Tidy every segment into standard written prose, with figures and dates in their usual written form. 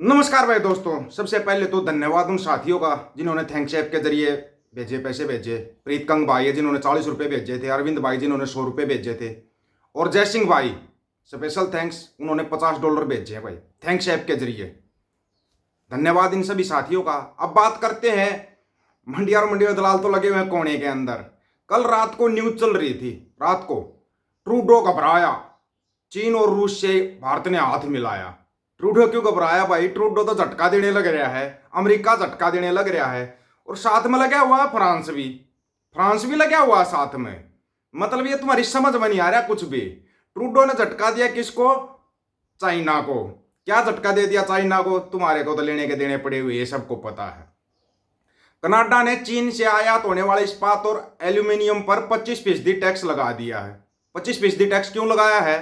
नमस्कार भाई दोस्तों। सबसे पहले तो धन्यवाद उन साथियों का जिन्होंने थैंक्स ऐप के जरिए पैसे भेजे। प्रीत कंग भाई है जिन्होंने 40 रुपये भेजे थे, अरविंद भाई जिन्होंने 100 रुपये भेजे थे, और जय सिंह भाई स्पेशल थैंक्स, उन्होंने $50 भेजे हैं भाई थैंक्स ऐप के जरिए। धन्यवाद इन सभी साथियों का। अब बात करते हैं, मंडिया और दलाल तो लगे हुए हैं कोने के अंदर। कल रात को न्यूज चल रही थी, रात को ट्रूडो घबराया, चीन और रूस से भारत ने हाथ मिलाया। ट्रूडो क्यों घबराया भाई? ट्रूडो तो झटका देने लग रहा है, अमेरिका झटका देने लग रहा है, और साथ में लगा हुआ है फ्रांस भी लगा हुआ है साथ में। मतलब ये तुम्हारी समझ में नहीं आ रहा कुछ भी। ट्रूडो ने झटका दिया किसको? चाइना को। क्या झटका दे दिया चाइना को? तुम्हारे को तो लेने के देने पड़े हुए, ये सबको पता है। कनाडा ने चीन से आयात होने वाले इस्पात और एल्यूमिनियम पर 25% टैक्स लगा दिया है। 25% टैक्स क्यों लगाया है?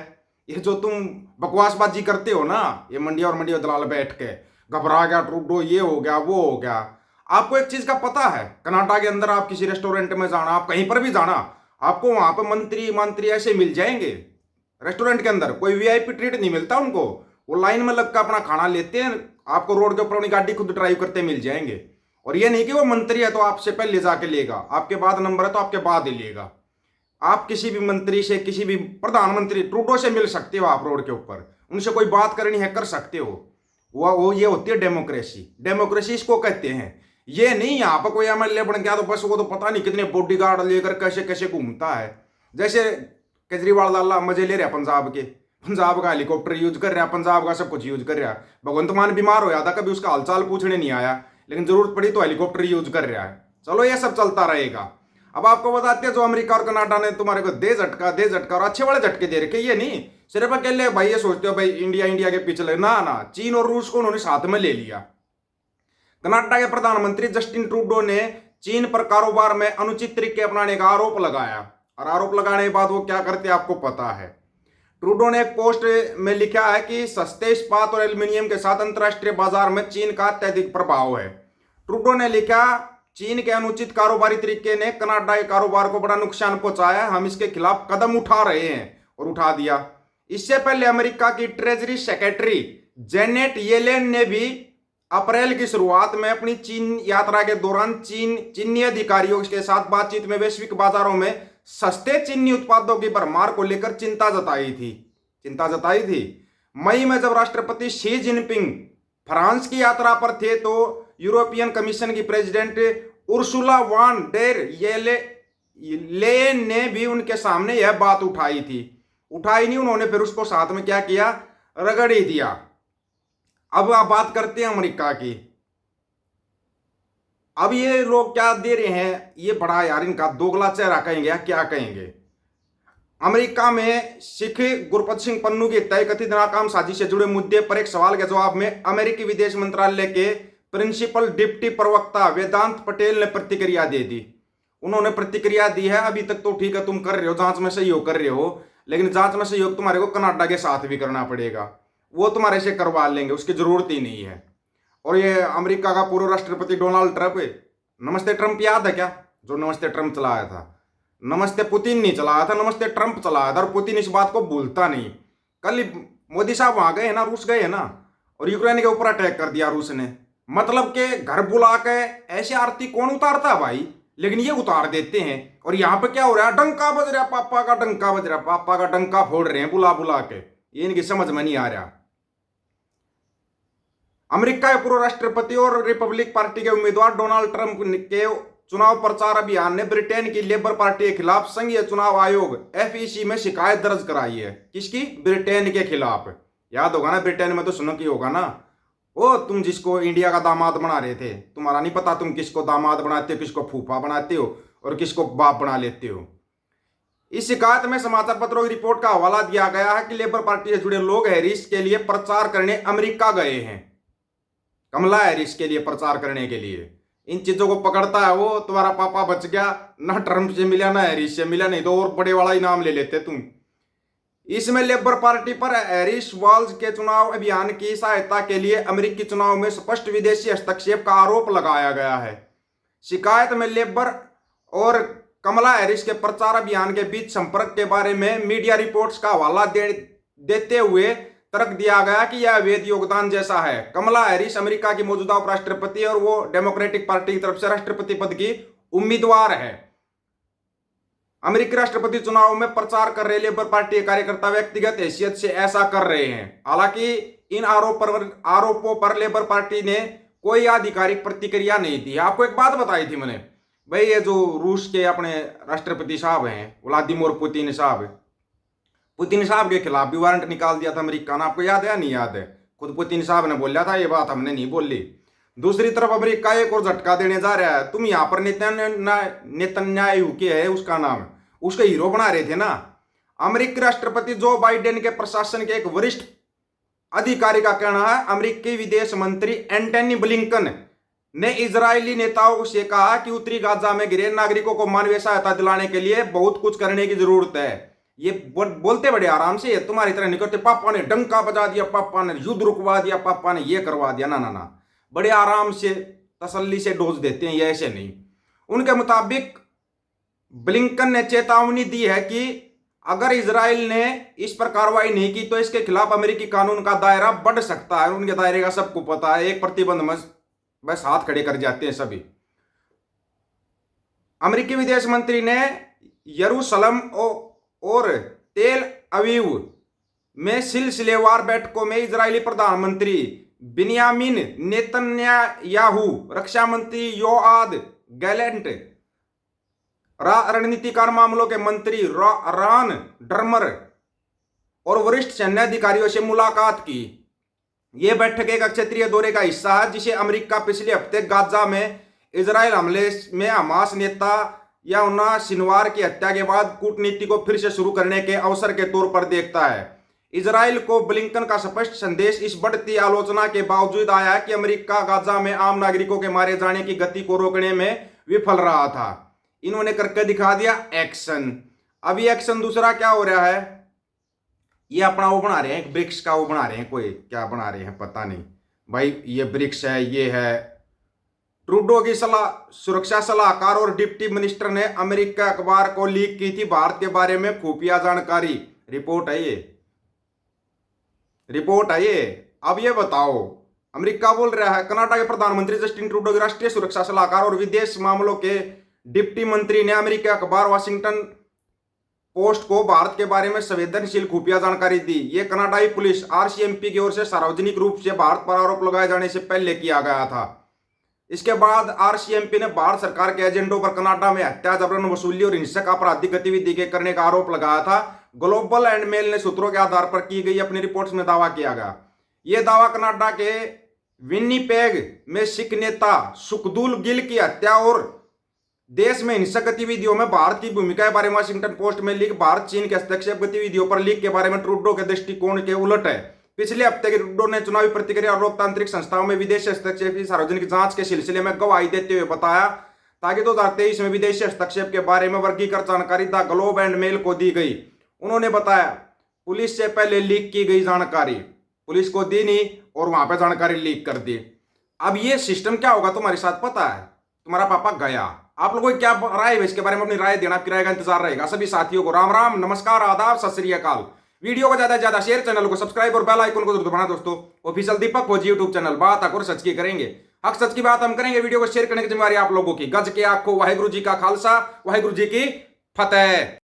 ये जो तुम बकवासबाजी करते हो ना, ये मंडिया और दलाल बैठ के घबरा गया ट्रूडो, ये हो गया वो हो गया। आपको एक चीज का पता है, कनाडा के अंदर आप किसी रेस्टोरेंट में जाना, आप कहीं पर भी जाना, आपको वहां पर मंत्री ऐसे मिल जाएंगे। रेस्टोरेंट के अंदर कोई वीआईपी ट्रीट नहीं मिलता उनको, वो लाइन में लगकर अपना खाना लेते हैं, आपको रोड के ऊपर अपनी गाड़ी खुद ड्राइव करते मिल जाएंगे। और ये नहीं कि वो मंत्री है तो आपसे पहले जाके लेगा, आपके बाद नंबर है तो आपके बाद ही लेगा। आप किसी भी मंत्री से, किसी भी प्रधानमंत्री ट्रूडो से मिल सकते हो, आप रोड के ऊपर उनसे कोई बात करनी है कर सकते हो। वो ये होती है डेमोक्रेसी। डेमोक्रेसी इसको कहते हैं। ये नहीं यहाँ पर कोई एमएलए बन गया तो बस वो तो पता नहीं कितने बॉडीगार्ड लेकर कैसे कैसे घूमता है। जैसे केजरीवाल लाला मजे ले रहा पंजाब के, पंजाब का हेलीकॉप्टर यूज कर रहा, पंजाब का सब कुछ यूज कर रहा। भगवंत मान बीमार हो जाता, कभी उसका हालचाल पूछने नहीं आया, लेकिन जरूरत पड़ी तो हेलीकॉप्टर यूज कर रहा है। चलो ये सब चलता रहेगा। अब आपको बताते हैं, जो अमेरिका और कनाडा ने तुम्हारे को दे झटका और अच्छे वाले झटके दे रखे। ये नहीं सिर्फ अकेले भाई ये सोचते हो भाई इंडिया के पीछे लगे, ना, चीन और रूस को उन्होंने साथ में ले लिया। कनाडा के प्रधानमंत्री जस्टिन ट्रूडो ने चीन पर कारोबार में अनुचित तरीके अपनाने का आरोप लगाया, और आरोप लगाने के बाद वो क्या करते आपको पता है। ट्रूडो ने एक पोस्ट में लिखा है कि सस्ते इस्पात और एल्यूमिनियम के साथ अंतर्राष्ट्रीय बाजार में चीन का अत्यधिक प्रभाव है। ट्रूडो ने लिखा, चीन के अनुचित कारोबारी तरीके ने कनाडा के कारोबार को बड़ा नुकसान पहुंचाया है, हम इसके खिलाफ कदम उठा रहे हैं, और उठा दिया। इससे पहले अमेरिका की ट्रेजरी सेक्रेटरी जेनेट येलेन ने भी अप्रैल की शुरुआत में अपनी चीन यात्रा के दौरान चीनी अधिकारियों के साथ बातचीत में वैश्विक बाजारों में सस्ते चीनी उत्पादों की भरमार को लेकर चिंता जताई थी। मई में जब राष्ट्रपति शी जिनपिंग फ्रांस की यात्रा पर थे तो यूरोपियन कमीशन की president Ursula van der Leyen ने भी उनके सामने यह बात उठाई नहीं, उन्होंने फिर उसको साथ में क्या किया, रगड़ ही दिया। अब आप बात करते हैं अमेरिका की। अब ये लोग क्या दे रहे हैं, ये बड़ा यार इनका दोगला चेहरा कहेंगे या क्या कहेंगे। अमेरिका में सिख गुरपत सिंह पन्नू की हत्या कथित नाकाम साजिश से जुड़े मुद्दे पर एक सवाल के जवाब में अमेरिकी विदेश मंत्रालय के प्रिंसिपल डिप्टी प्रवक्ता वेदांत पटेल ने प्रतिक्रिया दे दी। उन्होंने प्रतिक्रिया दी है, अभी तक तो ठीक है तुम कर रहे हो, जांच में सहयोग कर रहे हो, लेकिन जांच में सहयोग तुम्हारे को कनाडा के साथ भी करना पड़ेगा, वो तुम्हारे से करवा लेंगे, उसकी जरूरत ही नहीं है। और ये अमेरिका का पूर्व राष्ट्रपति डोनाल्ड ट्रंप, नमस्ते ट्रंप याद है क्या, जो नमस्ते ट्रंप चलाया था? नमस्ते पुतिन नहीं चलाया था, नमस्ते ट्रंप चलाया था, और पुतिन इस बात को भूलता नहीं। कल मोदी साहब वहां गए ना, रूस गए ना, और यूक्रेन के ऊपर अटैक कर दिया रूस ने। मतलब के घर बुला के ऐसे आरती कौन उतारता है भाई, लेकिन ये उतार देते हैं। और यहाँ पे क्या हो रहा है, डंका बज रहा, पापा का डंका बज रहा, पापा का डंका फोड़ रहे हैं बुला बुला के, ये इनकी समझ में नहीं आ रहा। अमेरिका के पूर्व राष्ट्रपति और रिपब्लिक पार्टी के उम्मीदवार डोनाल्ड ट्रंप के चुनाव प्रचार अभियान ने ब्रिटेन की लेबर पार्टी के खिलाफ संघीय चुनाव आयोग FEC में शिकायत दर्ज कराई है। किसकी? ब्रिटेन के खिलाफ। याद होगा ना, ब्रिटेन में तो सुनो की होगा ना, ओ तुम जिसको इंडिया का दामाद बना रहे थे, तुम्हारा नहीं पता तुम किसको दामाद बनाते हो, किसको फूफा बनाते हो और किसको बाप बना लेते हो। इस शिकायत में समाचार पत्रों की रिपोर्ट का हवाला दिया गया है कि लेबर पार्टी से जुड़े लोग हैरिस के लिए प्रचार करने अमेरिका गए हैं। कमला हैरिस के लिए प्रचार करने के लिए इन चीजों को पकड़ता है वो, तुम्हारा पापा बच गया, ना ट्रंप से मिला ना हैरिस से मिला, नहीं तो और बड़े वाला इनाम ले लेते तुम। इसमें लेबर पार्टी पर हैरिस वाल्स के चुनाव अभियान की सहायता के लिए अमेरिकी चुनाव में स्पष्ट विदेशी हस्तक्षेप का आरोप लगाया गया है। शिकायत में लेबर और कमला हैरिस के प्रचार अभियान के बीच संपर्क के बारे में मीडिया रिपोर्ट्स का हवाला देते हुए तर्क दिया गया कि यह अवैध योगदान जैसा है। कमला हैरिस अमेरिका की मौजूदा उपराष्ट्रपति और वो डेमोक्रेटिक पार्टी की तरफ से राष्ट्रपति पद की उम्मीदवार है। अमेरिकी राष्ट्रपति चुनाव में प्रचार कर रहे लेबर पार्टी के कार्यकर्ता व्यक्तिगत हैसियत से ऐसा कर रहे हैं। हालांकि इन आरोपों पर लेबर पार्टी ने कोई आधिकारिक प्रतिक्रिया नहीं दी। आपको एक बात बताई थी मैंने, भाई ये जो रूस के अपने राष्ट्रपति साहब हैं व्लादिमीर पुतिन साहब के खिलाफ भी वारंट निकाल दिया था अमेरिका ने। आपको याद है या नहीं याद है? खुद पुतिन साहब ने बोला था, ये बात हमने नहीं बोली। दूसरी तरफ अमेरिका एक और झटका देने जा रहा है। तुम यहां पर नेतन्याहू के है उसका नाम, उसके हीरो बना रहे थे ना। अमेरिकी राष्ट्रपति जो बाइडेन के प्रशासन के एक वरिष्ठ अधिकारी का कहना है, अमेरिकी विदेश मंत्री एंटनी ब्लिंकन ने इजरायली नेताओं से कहा कि उत्तरी गाजा में घिरे नागरिकों को मानवीय सहायता दिलाने के लिए बहुत कुछ करने की जरूरत है। ये बोलते बड़े आराम से, तुम्हारी तरह नहीं करते। पापा ने डंका बजा दिया, पापा ने युद्ध रुकवा दिया, पापा ने ये करवा दिया, ना ना ना, बड़े आराम से तसल्ली से डोज देते हैं, ये ऐसे नहीं। उनके मुताबिक ब्लिंकन ने चेतावनी दी है कि अगर इजराइल ने इस पर कार्रवाई नहीं की तो इसके खिलाफ अमेरिकी कानून का दायरा बढ़ सकता है। उनके दायरे का सबको पता है, एक प्रतिबंध में बस हाथ खड़े कर जाते हैं सभी। अमेरिकी विदेश मंत्री ने यरूशलेम और तेल अवीव में सिलसिलेवार बैठकों में इजरायली प्रधानमंत्री बिन्यामिन नेतन्याहू, रक्षा मंत्री योआद गैलेंट, रणनीतिकार मामलों के मंत्री रान डर्मर और वरिष्ठ सैन्य अधिकारियों से मुलाकात की। यह बैठक एक क्षेत्रीय दौरे का हिस्सा है जिसे अमेरिका पिछले हफ्ते गाजा में इजराइल हमले में हमास नेता याहुना सिनवार की हत्या के बाद कूटनीति को फिर से शुरू करने के अवसर के तौर पर देखता है। इजराइल को ब्लिंकन का स्पष्ट संदेश इस बढ़ती आलोचना के बावजूद आया है कि अमेरिका गाजा में आम नागरिकों के मारे जाने की गति को रोकने में विफल रहा था। इन्होंने करके दिखा दिया एक्शन। अब ये एक्शन दूसरा क्या हो रहा है, ये अपना वो बना रहे हैं, ब्रिक्स का वो बना रहे हैं, कोई क्या बना रहे हैं पता नहीं भाई। ये ब्रिक्स है, ये है। ट्रूडो की सुरक्षा सलाहकार और डिप्टी मिनिस्टर ने अमेरिका अखबार को लीक की थी भारत के बारे में खुफिया जानकारी। रिपोर्ट है ये। अब ये बताओ, अमेरिका बोल रहा है, कनाडा के प्रधानमंत्री जस्टिन ट्रूडो के राष्ट्रीय सुरक्षा सलाहकार और विदेश मामलों के डिप्टी मंत्री ने अमेरिकी अखबार वाशिंगटन पोस्ट को भारत के बारे में संवेदनशील खुफिया जानकारी दी। ये कनाडाई पुलिस RCMP की ओर से सार्वजनिक रूप से भारत पर आरोप लगाए जाने से पहले किया गया था। इसके बाद RCMP ने भारत सरकार के एजेंडों पर कनाडा में हत्या, जबरन वसूली और हिंसक आपराधिक गतिविधि के करने का आरोप लगाया था। ग्लोबल एंड मेल ने सूत्रों के आधार पर की गई अपनी रिपोर्ट्स में दावा किया गया। यह दावा कनाडा के विन्नीपेग में सिख नेता सुखदूल गिल की हत्या और देश में हिंसक गतिविधियों में भारत की भूमिका के बारे में वाशिंगटन पोस्ट में लीक भारत चीन के हस्तक्षेप गतिविधियों पर लीक के बारे में ट्रूडो के दृष्टिकोण के उलट है। पिछले हफ्ते ट्रूडो ने चुनावी प्रतिक्रिया और लोकतांत्रिक संस्थाओं में विदेशी हस्तक्षेप की सार्वजनिक जांच के सिलसिले में गवाही देते हुए बताया ताकि 2023 में विदेशी हस्तक्षेप के बारे में वर्गीकृत जानकारी द ग्लोब एंड मेल को दी गई। उन्होंने बताया पुलिस से पहले लीक की गई जानकारी पुलिस को दी नहीं और वहां पर जानकारी लीक कर दी। अब ये सिस्टम क्या होगा तुम्हारे साथ पता है? तुम्हारा पापा गया। आप लोगों की क्या राय है इसके बारे में? अपनी राय देना, आपकी राय का इंतजार रहेगा। सभी साथियों को राम राम, नमस्कार, आदाब, सत श्री अकाल। वीडियो को ज्यादा से ज्यादा शेयर, चैनल को सब्सक्राइब और बेल आइकन को जरूर दबाना दोस्तों। ऑफिशियल दीपक फौजी यूट्यूब चैनल, बात और सच की करेंगे, हक सच की बात हम करेंगे। वीडियो को शेयर करने की जिम्मेदारी आप लोगों की। गज के आखो वाहिगुरु जी का खालसा, वाहिगुरु जी की फतेह।